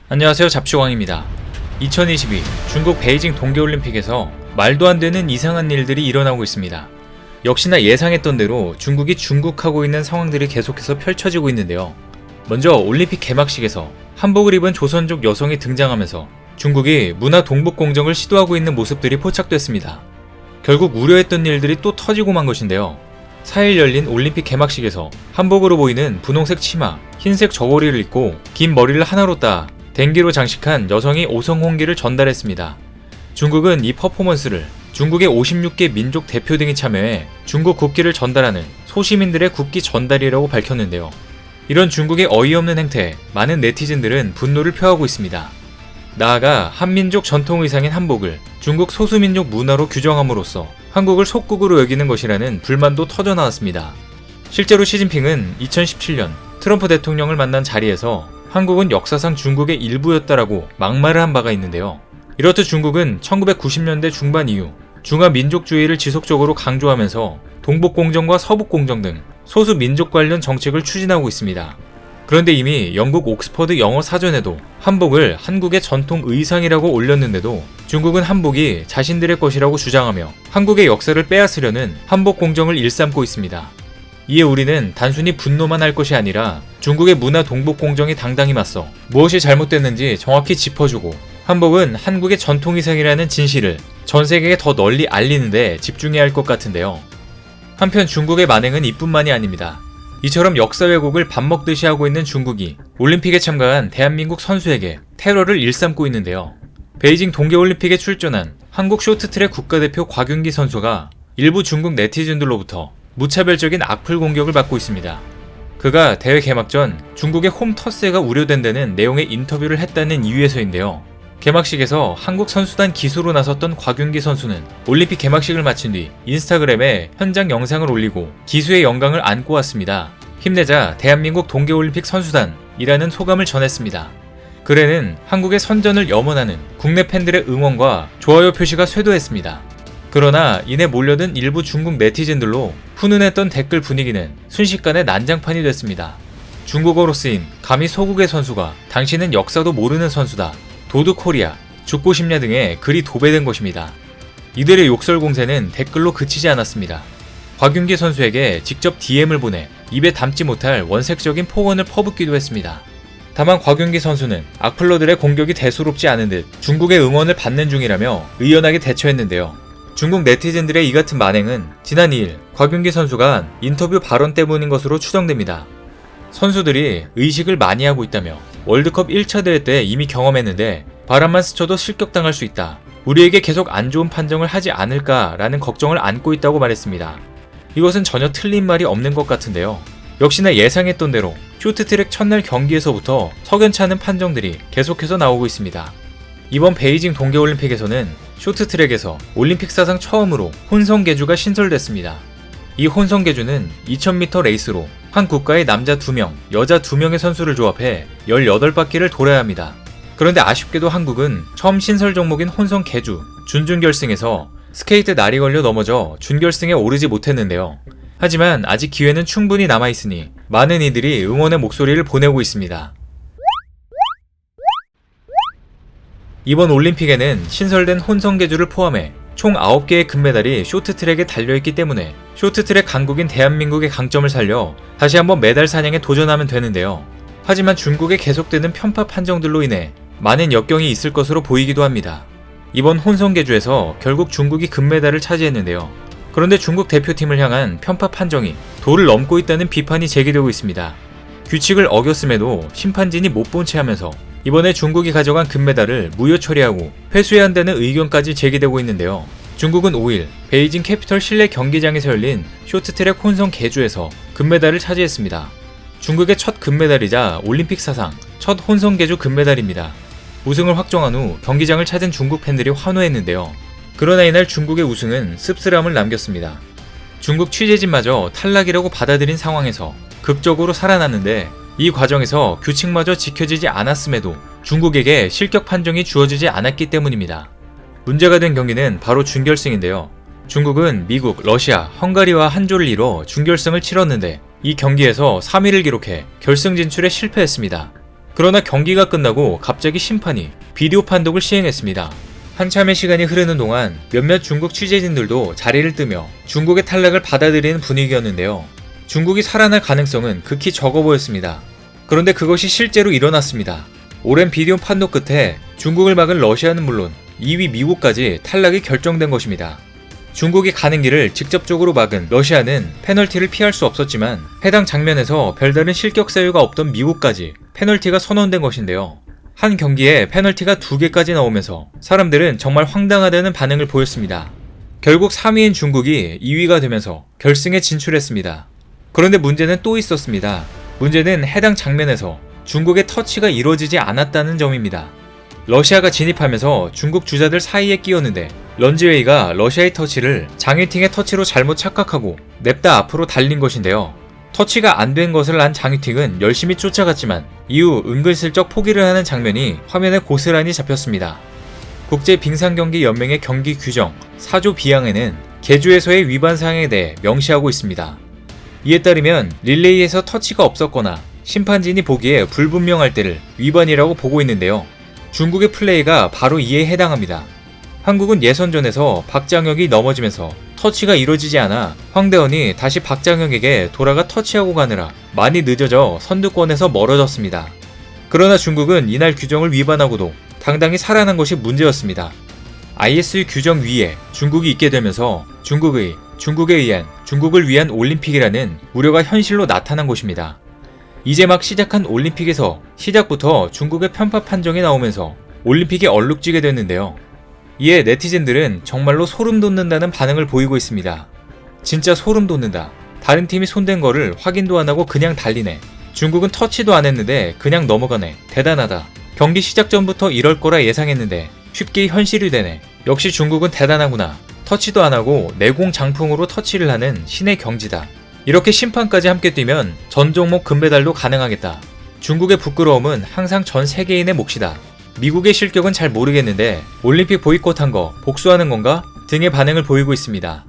안녕하세요, 잡시광입니다. 2022 중국 베이징 동계올림픽에서 말도 안 되는 이상한 일들이 일어나고 있습니다. 역시나 예상했던 대로 중국이 중국하고 있는 상황들이 계속해서 펼쳐지고 있는데요. 먼저 올림픽 개막식에서 한복을 입은 조선족 여성이 등장하면서 중국이 문화 동북 공정을 시도하고 있는 모습들이 포착됐습니다. 결국 우려했던 일들이 또 터지고 만 것인데요. 4일 열린 올림픽 개막식에서 한복으로 보이는 분홍색 치마, 흰색 저고리를 입고 긴 머리를 하나로 따 댕기로 장식한 여성이 오성홍기를 전달했습니다. 중국은 이 퍼포먼스를 중국의 56개 민족 대표 등이 참여해 중국 국기를 전달하는 소시민들의 국기 전달이라고 밝혔는데요. 이런 중국의 어이없는 행태에 많은 네티즌들은 분노를 표하고 있습니다. 나아가 한민족 전통 의상인 한복을 중국 소수민족 문화로 규정함으로써 한국을 속국으로 여기는 것이라는 불만도 터져나왔습니다. 실제로 시진핑은 2017년 트럼프 대통령을 만난 자리에서 한국은 역사상 중국의 일부였다라고 막말을 한 바가 있는데요. 이렇듯 중국은 1990년대 중반 이후 중화민족주의를 지속적으로 강조하면서 동북공정과 서북공정 등 소수 민족 관련 정책을 추진하고 있습니다. 그런데 이미 영국 옥스퍼드 영어 사전에도 한복을 한국의 전통 의상이라고 올렸는데도 중국은 한복이 자신들의 것이라고 주장하며 한국의 역사를 빼앗으려는 한복 공정을 일삼고 있습니다. 이에 우리는 단순히 분노만 할 것이 아니라 중국의 문화 동북 공정이 당당히 맞서 무엇이 잘못됐는지 정확히 짚어주고 한복은 한국의 전통 의상이라는 진실을 전 세계에 더 널리 알리는 데 집중해야 할 것 같은데요. 한편 중국의 만행은 이뿐만이 아닙니다. 이처럼 역사 왜곡을 밥 먹듯이 하고 있는 중국이 올림픽에 참가한 대한민국 선수에게 테러를 일삼고 있는데요. 베이징 동계올림픽에 출전한 한국 쇼트트랙 국가대표 곽윤기 선수가 일부 중국 네티즌들로부터 무차별적인 악플 공격을 받고 있습니다. 그가 대회 개막 전 중국의 홈 터세가 우려된다는 내용의 인터뷰를 했다는 이유에서인데요. 개막식에서 한국 선수단 기수로 나섰던 곽윤기 선수는 올림픽 개막식을 마친 뒤 인스타그램에 현장 영상을 올리고 기수의 영광을 안고 왔습니다. 힘내자 대한민국 동계올림픽 선수단이라는 소감을 전했습니다. 글에는 한국의 선전을 염원하는 국내 팬들의 응원과 좋아요 표시가 쇄도했습니다. 그러나 이내 몰려든 일부 중국 네티즌들로 훈훈했던 댓글 분위기는 순식간에 난장판이 됐습니다. 중국어로 쓰인 감히 소국의 선수가 당신은 역사도 모르는 선수다, 도드코리아, 죽고 싶냐 등의 글이 도배된 것입니다. 이들의 욕설 공세는 댓글로 그치지 않았습니다. 곽윤기 선수에게 직접 DM을 보내 입에 담지 못할 원색적인 폭언을 퍼붓기도 했습니다. 다만 곽윤기 선수는 악플러들의 공격이 대수롭지 않은 듯 중국의 응원을 받는 중이라며 의연하게 대처했는데요. 중국 네티즌들의 이 같은 만행은 지난 2일 곽윤기 선수가 한 인터뷰 발언 때문인 것으로 추정됩니다. 선수들이 의식을 많이 하고 있다며 월드컵 1차 대회 때 이미 경험했는데 바람만 스쳐도 실격당할 수 있다. 우리에게 계속 안 좋은 판정을 하지 않을까라는 걱정을 안고 있다고 말했습니다. 이것은 전혀 틀린 말이 없는 것 같은데요. 역시나 예상했던 대로 쇼트트랙 첫날 경기에서부터 석연치 않은 판정들이 계속해서 나오고 있습니다. 이번 베이징 동계올림픽에서는 쇼트트랙에서 올림픽 사상 처음으로 혼성계주가 신설됐습니다. 이 혼성계주는 2000m 레이스로 한 국가의 남자 2명, 여자 2명의 선수를 조합해 18바퀴를 돌아야 합니다. 그런데 아쉽게도 한국은 처음 신설 종목인 혼성계주 준결승에서 스케이트 날이 걸려 넘어져 준결승에 오르지 못했는데요. 하지만 아직 기회는 충분히 남아있으니 많은 이들이 응원의 목소리를 보내고 있습니다. 이번 올림픽에는 신설된 혼성계주를 포함해 총 9개의 금메달이 쇼트트랙에 달려있기 때문에 쇼트트랙 강국인 대한민국의 강점을 살려 다시 한번 메달 사냥에 도전하면 되는데요. 하지만 중국의 계속되는 편파 판정들로 인해 많은 역경이 있을 것으로 보이기도 합니다. 이번 혼성계주에서 결국 중국이 금메달을 차지했는데요. 그런데 중국 대표팀을 향한 편파 판정이 도를 넘고 있다는 비판이 제기되고 있습니다. 규칙을 어겼음에도 심판진이 못 본 채 하면서 이번에 중국이 가져간 금메달을 무효 처리하고 회수해야 한다는 의견까지 제기되고 있는데요. 중국은 5일 베이징 캐피털 실내 경기장에서 열린 쇼트트랙 혼성 계주에서 금메달을 차지했습니다. 중국의 첫 금메달이자 올림픽 사상 첫 혼성 계주 금메달입니다. 우승을 확정한 후 경기장을 찾은 중국 팬들이 환호했는데요. 그러나 이날 중국의 우승은 씁쓸함을 남겼습니다. 중국 취재진마저 탈락이라고 받아들인 상황에서 극적으로 살아났는데 이 과정에서 규칙마저 지켜지지 않았음에도 중국에게 실격 판정이 주어지지 않았기 때문입니다. 문제가 된 경기는 바로 준결승인데요. 중국은 미국, 러시아, 헝가리와 한 조를 이뤄 준결승을 치렀는데 이 경기에서 3위를 기록해 결승 진출에 실패했습니다. 그러나 경기가 끝나고 갑자기 심판이 비디오 판독을 시행했습니다. 한참의 시간이 흐르는 동안 몇몇 중국 취재진들도 자리를 뜨며 중국의 탈락을 받아들이는 분위기였는데요. 중국이 살아날 가능성은 극히 적어 보였습니다. 그런데 그것이 실제로 일어났습니다. 오랜 비디오 판독 끝에 중국을 막은 러시아는 물론 2위 미국까지 탈락이 결정된 것입니다. 중국이 가는 길을 직접적으로 막은 러시아는 페널티를 피할 수 없었지만 해당 장면에서 별다른 실격 사유가 없던 미국까지 페널티가 선언된 것인데요. 한 경기에 페널티가 2개까지 나오면서 사람들은 정말 황당하다는 반응을 보였습니다. 결국 3위인 중국이 2위가 되면서 결승에 진출했습니다. 그런데 문제는 또 있었습니다. 문제는 해당 장면에서 중국의 터치가 이루어지지 않았다는 점입니다. 러시아가 진입하면서 중국 주자들 사이에 끼었는데 런지웨이가 러시아의 터치를 장유팅의 터치로 잘못 착각하고 냅다 앞으로 달린 것인데요. 터치가 안 된 것을 안 장유팅은 열심히 쫓아갔지만 이후 은근슬쩍 포기를 하는 장면이 화면에 고스란히 잡혔습니다. 국제빙상경기연맹의 경기 규정 4조 B항에는 개주에서의 위반 사항에 대해 명시하고 있습니다. 이에 따르면 릴레이에서 터치가 없었거나 심판진이 보기에 불분명할 때를 위반이라고 보고 있는데요. 중국의 플레이가 바로 이에 해당합니다. 한국은 예선전에서 박장혁이 넘어지면서 터치가 이루어지지 않아 황대헌이 다시 박장혁에게 돌아가 터치하고 가느라 많이 늦어져 선두권에서 멀어졌습니다. 그러나 중국은 이날 규정을 위반하고도 당당히 살아난 것이 문제였습니다. ISU 규정 위에 중국이 있게 되면서 중국을 위한 올림픽이라는 우려가 현실로 나타난 것입니다. 이제 막 시작한 올림픽에서 시작부터 중국의 편파 판정이 나오면서 올림픽이 얼룩지게 됐는데요. 이에 네티즌들은 정말로 소름 돋는다는 반응을 보이고 있습니다. 진짜 소름 돋는다. 다른 팀이 손댄 거를 확인도 안 하고 그냥 달리네. 중국은 터치도 안 했는데 그냥 넘어가네. 대단하다. 경기 시작 전부터 이럴 거라 예상했는데 쉽게 현실이 되네. 역시 중국은 대단하구나. 터치도 안 하고 내공 장풍으로 터치를 하는 신의 경지다. 이렇게 심판까지 함께 뛰면 전 종목 금메달도 가능하겠다. 중국의 부끄러움은 항상 전 세계인의 몫이다. 미국의 실격은 잘 모르겠는데 올림픽 보이콧한 거 복수하는 건가? 등의 반응을 보이고 있습니다.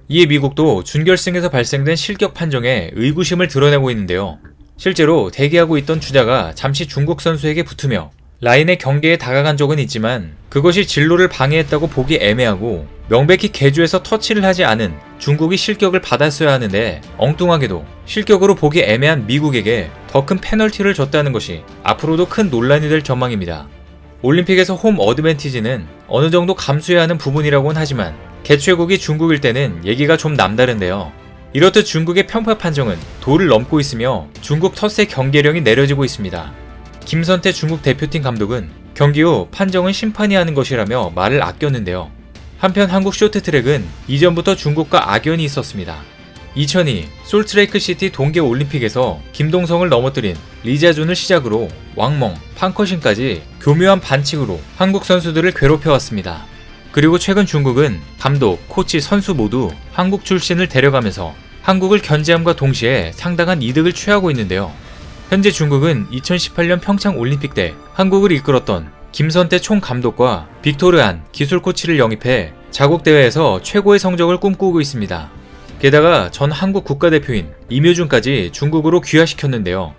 이에 미국도 준결승에서 발생된 실격 판정에 의구심을 드러내고 있는데요. 실제로 대기하고 있던 주자가 잠시 중국 선수에게 붙으며 라인의 경계에 다가간 적은 있지만 그것이 진로를 방해했다고 보기 애매하고 명백히 개주에서 터치를 하지 않은 중국이 실격을 받았어야 하는데 엉뚱하게도 실격으로 보기 애매한 미국에게 더 큰 페널티를 줬다는 것이 앞으로도 큰 논란이 될 전망입니다. 올림픽에서 홈 어드밴티지는 어느 정도 감수해야 하는 부분이라고는 하지만 개최국이 중국일 때는 얘기가 좀 남다른데요. 이렇듯 중국의 편파 판정은 도를 넘고 있으며 중국 텃세 경계령이 내려지고 있습니다. 김선태 중국 대표팀 감독은 경기 후 판정은 심판이 하는 것이라며 말을 아꼈는데요. 한편 한국 쇼트트랙은 이전부터 중국과 악연이 있었습니다. 2002 솔트레이크시티 동계올림픽에서 김동성을 넘어뜨린 리자준을 시작으로 왕멍, 판커신까지 교묘한 반칙으로 한국 선수들을 괴롭혀왔습니다. 그리고 최근 중국은 감독, 코치, 선수 모두 한국 출신을 데려가면서 한국을 견제함과 동시에 상당한 이득을 취하고 있는데요. 현재 중국은 2018년 평창 올림픽 때 한국을 이끌었던 김선태 총감독과 빅토르 안 기술 코치를 영입해 자국 대회에서 최고의 성적을 꿈꾸고 있습니다. 게다가 전 한국 국가대표인 임효준까지 중국으로 귀화시켰는데요.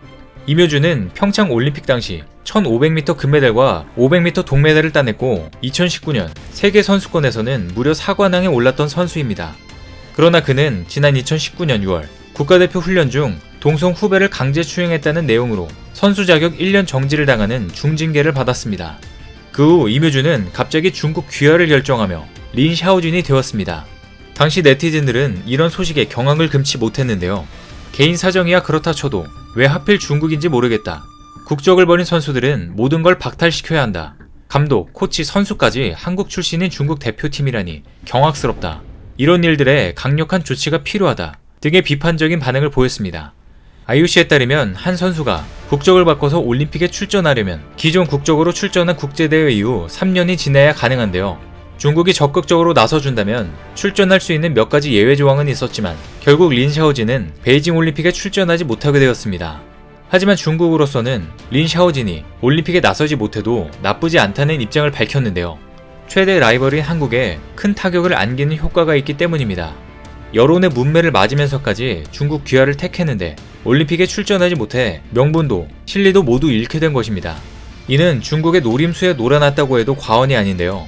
임효준은 평창 올림픽 당시 1500m 금메달과 500m 동메달을 따냈고 2019년 세계 선수권에서는 무려 4관왕에 올랐던 선수입니다. 그러나 그는 지난 2019년 6월 국가대표 훈련 중 동성 후배를 강제 추행했다는 내용으로 선수 자격 1년 정지를 당하는 중징계를 받았습니다. 그 후 임효준은 갑자기 중국 귀화를 결정하며 린 샤오진이 되었습니다. 당시 네티즌들은 이런 소식에 경악을 금치 못했는데요. 개인 사정이야 그렇다 쳐도 왜 하필 중국인지 모르겠다. 국적을 버린 선수들은 모든 걸 박탈시켜야 한다. 감독, 코치, 선수까지 한국 출신인 중국 대표팀이라니 경악스럽다. 이런 일들에 강력한 조치가 필요하다. 등의 비판적인 반응을 보였습니다. IOC에 따르면 한 선수가 국적을 바꿔서 올림픽에 출전하려면 기존 국적으로 출전한 국제대회 이후 3년이 지나야 가능한데요. 중국이 적극적으로 나서준다면 출전할 수 있는 몇 가지 예외 조항은 있었지만 결국 린 샤오진은 베이징 올림픽에 출전하지 못하게 되었습니다. 하지만 중국으로서는 린 샤오진이 올림픽에 나서지 못해도 나쁘지 않다는 입장을 밝혔는데요. 최대 라이벌인 한국에 큰 타격을 안기는 효과가 있기 때문입니다. 여론의 문매를 맞으면서까지 중국 귀화를 택했는데 올림픽에 출전하지 못해 명분도 실리도 모두 잃게 된 것입니다. 이는 중국의 노림수에 놀아났다고 해도 과언이 아닌데요.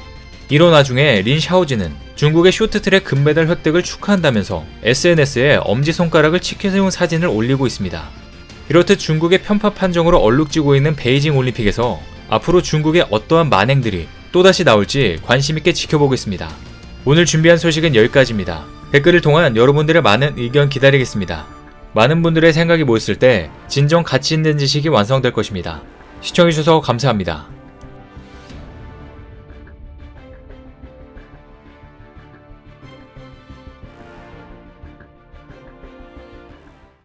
이런 와중에 린 샤오지는 중국의 쇼트트랙 금메달 획득을 축하한다면서 SNS에 엄지손가락을 치켜세운 사진을 올리고 있습니다. 이렇듯 중국의 편파 판정으로 얼룩지고 있는 베이징 올림픽에서 앞으로 중국의 어떠한 만행들이 또다시 나올지 관심있게 지켜보겠습니다. 오늘 준비한 소식은 여기까지입니다. 댓글을 통한 여러분들의 많은 의견 기다리겠습니다. 많은 분들의 생각이 모였을 때 진정 가치 있는 지식이 완성될 것입니다. 시청해주셔서 감사합니다.